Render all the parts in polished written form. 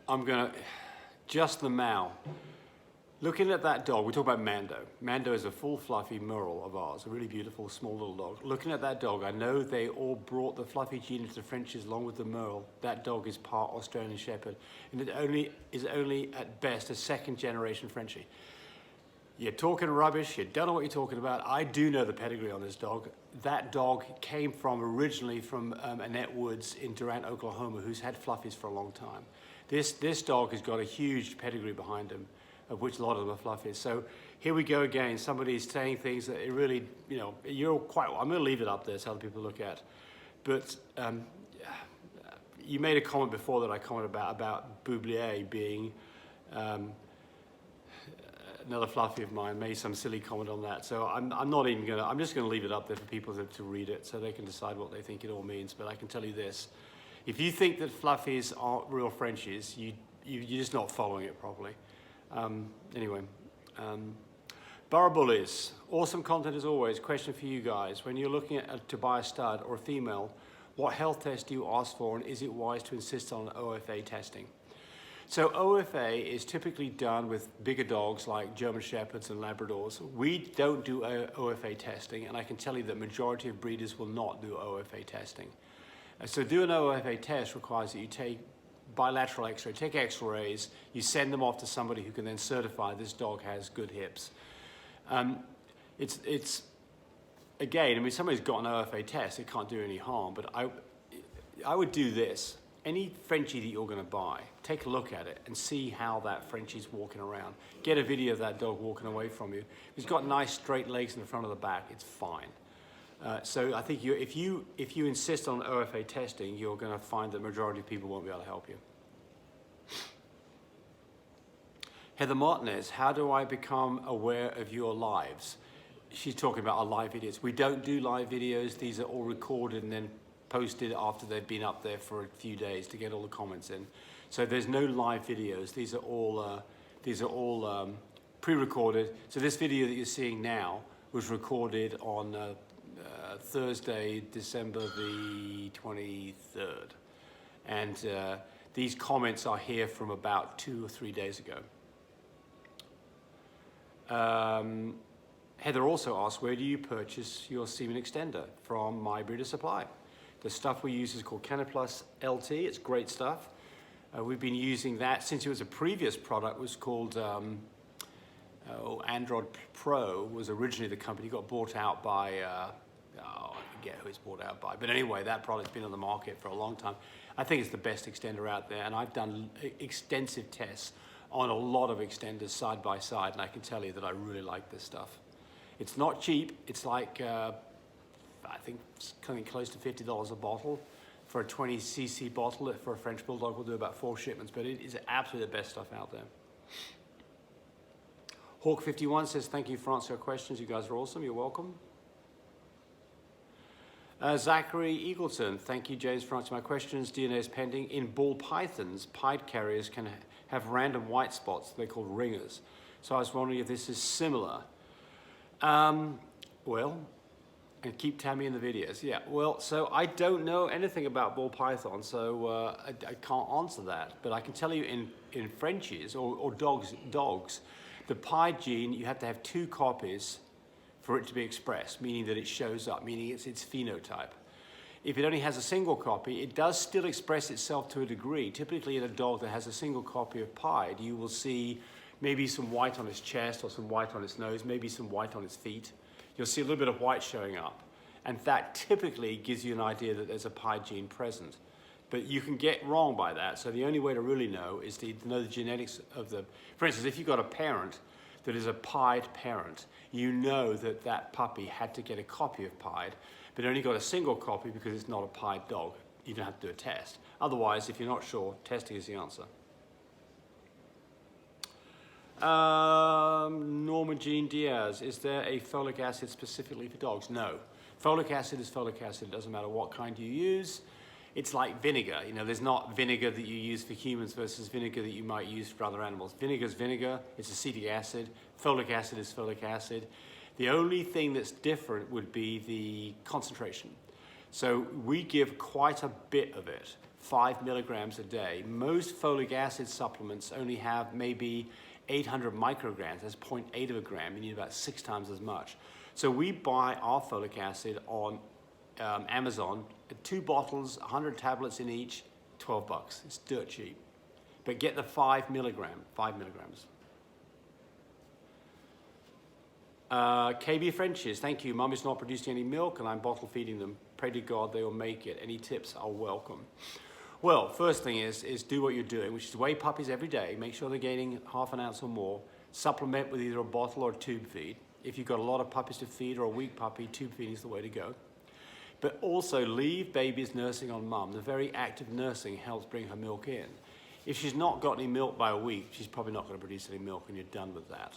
I'm gonna, just the Mao. Looking at that dog, we talk about Mando. Mando is a full fluffy merle of ours, a really beautiful small little dog. Looking at that dog, I know they all brought the fluffy gene into the Frenchies along with the merle. That dog is part Australian Shepherd, and it is only at best a second generation Frenchie. You're talking rubbish, you don't know what you're talking about. I do know the pedigree on this dog. That dog came originally from Annette Woods in Durant, Oklahoma, who's had fluffies for a long time. This dog has got a huge pedigree behind him, of which a lot of them are fluffies. So here we go again. Somebody's saying things that it really, you know, I'm going to leave it up there so other people look at. But you made a comment before that I commented about Boublier being another fluffy of mine, made some silly comment on that. So I'm not even going to, I'm just going to leave it up there for people to read it so they can decide what they think it all means. But I can tell you this, if you think that fluffies aren't real Frenchies, you're just not following it properly. Anyway, Borough Bullies, awesome content as always. Question for you guys, when you're looking to buy a stud or a female, what health test do you ask for, and is it wise to insist on OFA testing? So OFA is typically done with bigger dogs like German Shepherds and Labradors. We don't do OFA testing, and I can tell you that majority of breeders will not do OFA testing. So do an OFA test requires that you take bilateral x-ray, take x-rays, you send them off to somebody who can then certify this dog has good hips. It's again, I mean, somebody's got an OFA test, it can't do any harm, but I would do this. Any Frenchie that you're going to buy, take a look at it and see how that Frenchie's walking around. Get a video of that dog walking away from you. If he's got nice straight legs in the front of the back, it's fine. So I think if you insist on OFA testing, you're going to find that the majority of people won't be able to help you. Heather Martinez, how do I become aware of your lives? She's talking about our live videos. We don't do live videos. These are all recorded and then posted after they've been up there for a few days to get all the comments in. So there's no live videos. These are all pre-recorded. So this video that you're seeing now was recorded on Thursday, December the 23rd. And these comments are here from about 2 or 3 days ago. Heather also asked, where do you purchase your semen extender? From My Breeder Supply. The stuff we use is called Canoplus LT. It's great stuff. We've been using that since it was a previous product. It was called Android Pro was originally the company. Got bought out by, I forget who it's bought out by. But anyway, that product's been on the market for a long time. I think it's the best extender out there. And I've done extensive tests on a lot of extenders side by side. And I can tell you that I really like this stuff. It's not cheap. It's like, I think it's coming close to $50 a bottle. For a 20 cc bottle, for a French Bulldog, we'll do about 4 shipments, but it is absolutely the best stuff out there. Hawk51 says, thank you for answering our questions. You guys are awesome. You're welcome. Zachary Eagleton, thank you, James, for answering my questions. DNA is pending. In ball pythons, pied carriers can have random white spots. They're called ringers. So I was wondering if this is similar. Well, and keep Tammy in the videos. Yeah, well, so I don't know anything about ball python, so I can't answer that. But I can tell you in Frenchies or dogs, the pied gene, you have to have 2 copies for it to be expressed, meaning that it shows up, meaning it's its phenotype. If it only has a single copy, it does still express itself to a degree. Typically in a dog that has a single copy of pied, you will see maybe some white on its chest or some white on its nose, maybe some white on its feet. You'll see a little bit of white showing up. And that typically gives you an idea that there's a pied gene present. But you can get wrong by that. So the only way to really know is to know the genetics of the, for instance, if you've got a parent that is a pied parent, you know that that puppy had to get a copy of pied, but only got a single copy because it's not a pied dog. You don't have to do a test. Otherwise, if you're not sure, testing is the answer. Norma Jean Diaz, is there a folic acid specifically for dogs? No. Folic acid is folic acid. It doesn't matter what kind you use. It's like vinegar. You know, there's not vinegar that you use for humans versus vinegar that you might use for other animals. Vinegar is vinegar. It's acetic acid. Folic acid is folic acid. The only thing that's different would be the concentration. So we give quite a bit of it, 5 milligrams a day. Most folic acid supplements only have maybe 800 micrograms. That's 0.8 of a gram. You need about 6 times as much. So we buy our folic acid on Amazon, 2 bottles, 100 tablets in each, $12. It's dirt cheap. But get the 5 milligrams. KB Frenches, thank you. Mum is not producing any milk and I'm bottle feeding them. Pray to God they will make it. Any tips are welcome. Well, first thing is do what you're doing, which is weigh puppies every day. Make sure they're gaining half an ounce or more. Supplement with either a bottle or a tube feed. If you've got a lot of puppies to feed or a weak puppy, tube feeding is the way to go. But also leave babies nursing on mum. The very act of nursing helps bring her milk in. If she's not got any milk by a week, she's probably not going to produce any milk and you're done with that.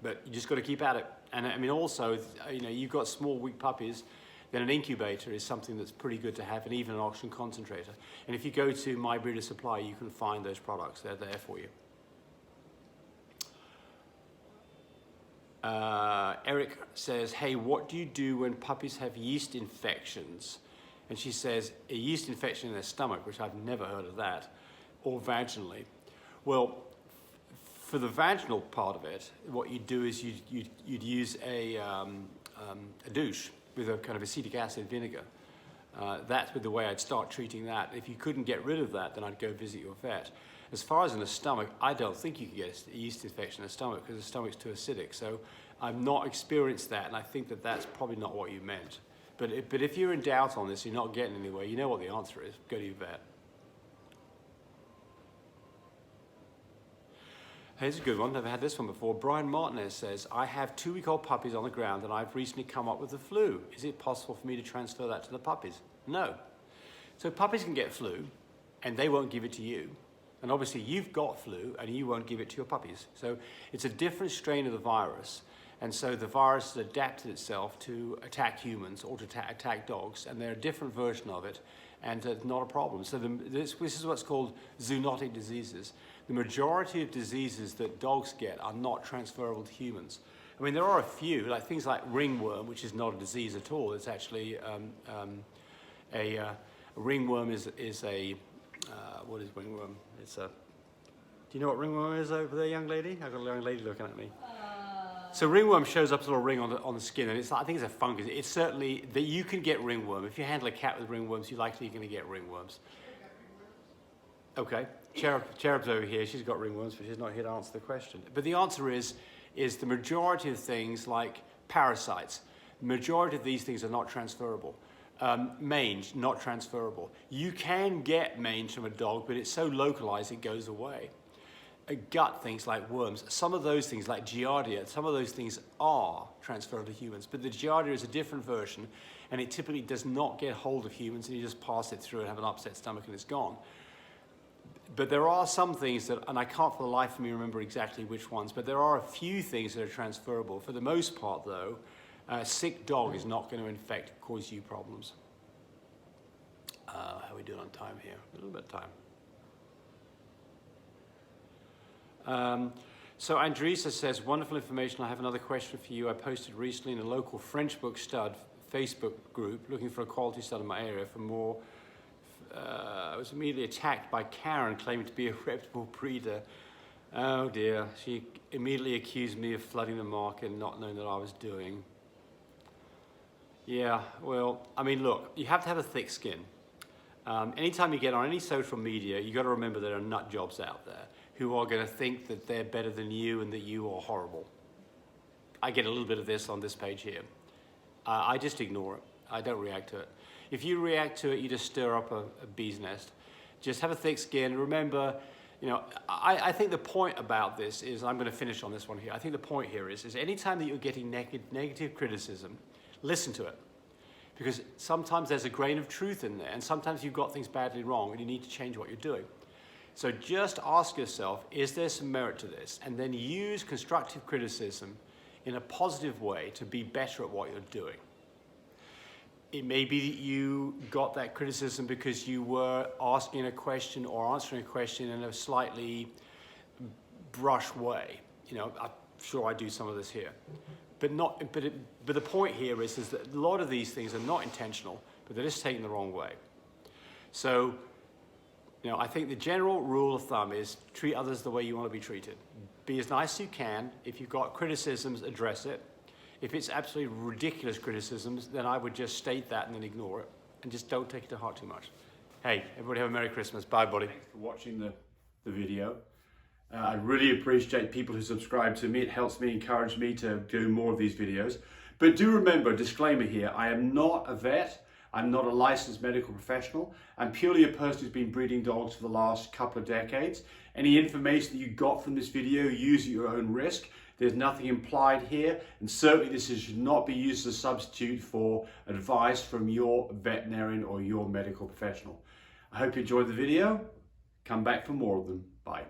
But you just got to keep at it. And I mean, also, you know, you've got small, weak puppies, then an incubator is something that's pretty good to have, and even an oxygen concentrator. And if you go to My Breeder Supply, you can find those products. They're there for you. Eric says, hey, what do you do when puppies have yeast infections? And she says, a yeast infection in their stomach, which I've never heard of that, or vaginally. Well, for the vaginal part of it, what you'd do is you'd use a douche with a kind of acetic acid vinegar. That's the way I'd start treating that. If you couldn't get rid of that, then I'd go visit your vet. As far as in the stomach, I don't think you can get a yeast infection in the stomach because the stomach's too acidic. So I've not experienced that, and I think that that's probably not what you meant. But if you're in doubt on this, you're not getting anywhere, you know what the answer is. Go to your vet. Here's a good one. Never had this one before. Brian Martinez says, I have 2-week-old puppies on the ground and I've recently come up with the flu. Is it possible for me to transfer that to the puppies? No. So puppies can get flu and they won't give it to you. And obviously you've got flu and you won't give it to your puppies. So it's a different strain of the virus. And so the virus has adapted itself to attack humans or to attack dogs, and they're a different version of it, and not a problem. So this is what's called zoonotic diseases. The majority of diseases that dogs get are not transferable to humans. I mean, there are a few, like things like ringworm, which is not a disease at all. It's actually a ringworm is a what is ringworm? It's a. Do you know what ringworm is over there, young lady? I've got a young lady looking at me. So ringworm shows up as a little ring on the skin, and I think it's a fungus. It's certainly that you can get ringworm. If you handle a cat with ringworms, you're likely going to get ringworms. Okay, Cherub's over here. She's got ringworms, but she's not here to answer the question. But the answer is the majority of things like parasites. The majority of these things are not transferable. Mange, not transferable. You can get mange from a dog, but it's so localized it goes away. Gut things like worms, some of those things like giardia, some of those things are transferable to humans, but the giardia is a different version and it typically does not get hold of humans and you just pass it through and have an upset stomach and it's gone. But there are some things that, and I can't for the life of me remember exactly which ones, but there are a few things that are transferable. For the most part though, a sick dog is not going to cause you problems. How are we doing on time here? A little bit of time. So Andresa says, wonderful information. I have another question for you. I posted recently in a local French book stud Facebook group looking for a quality stud in my area for more. I was immediately attacked by Karen claiming to be a reputable breeder. Oh dear. She immediately accused me of flooding the market and not knowing that I was doing. Yeah, well, I mean, look, you have to have a thick skin. Anytime you get on any social media, you got to remember there are nut jobs out there who are going to think that they're better than you and that you are horrible. I get a little bit of this on this page here. I just ignore it. I don't react to it. If you react to it, you just stir up a bee's nest. Just have a thick skin. Remember, you know, I think the point about this is, I'm going to finish on this one here. I think the point here is anytime that you're getting negative criticism, listen to it. Because sometimes there's a grain of truth in there, and sometimes you've got things badly wrong and you need to change what you're doing. So just ask yourself, is there some merit to this? And then use constructive criticism in a positive way to be better at what you're doing. It may be that you got that criticism because you were asking a question or answering a question in a slightly brush way. You know, I'm sure I do some of this here. but the point here is that a lot of these things are not intentional, but they're just taken the wrong way. So, you know, I think the general rule of thumb is treat others the way you want to be treated. Be as nice as you can. If you've got criticisms, address it. If it's absolutely ridiculous criticisms, then I would just state that and then ignore it, and just don't take it to heart too much. Hey, everybody have a Merry Christmas. Bye, buddy. Thanks for watching the video. I really appreciate people who subscribe to me. It helps me, encourage me to do more of these videos. But do remember, disclaimer here, I am not a vet. I'm not a licensed medical professional. I'm purely a person who's been breeding dogs for the last couple of decades. Any information that you got from this video, use at your own risk. There's nothing implied here, and certainly this should not be used as a substitute for advice from your veterinarian or your medical professional. I hope you enjoyed the video. Come back for more of them. Bye.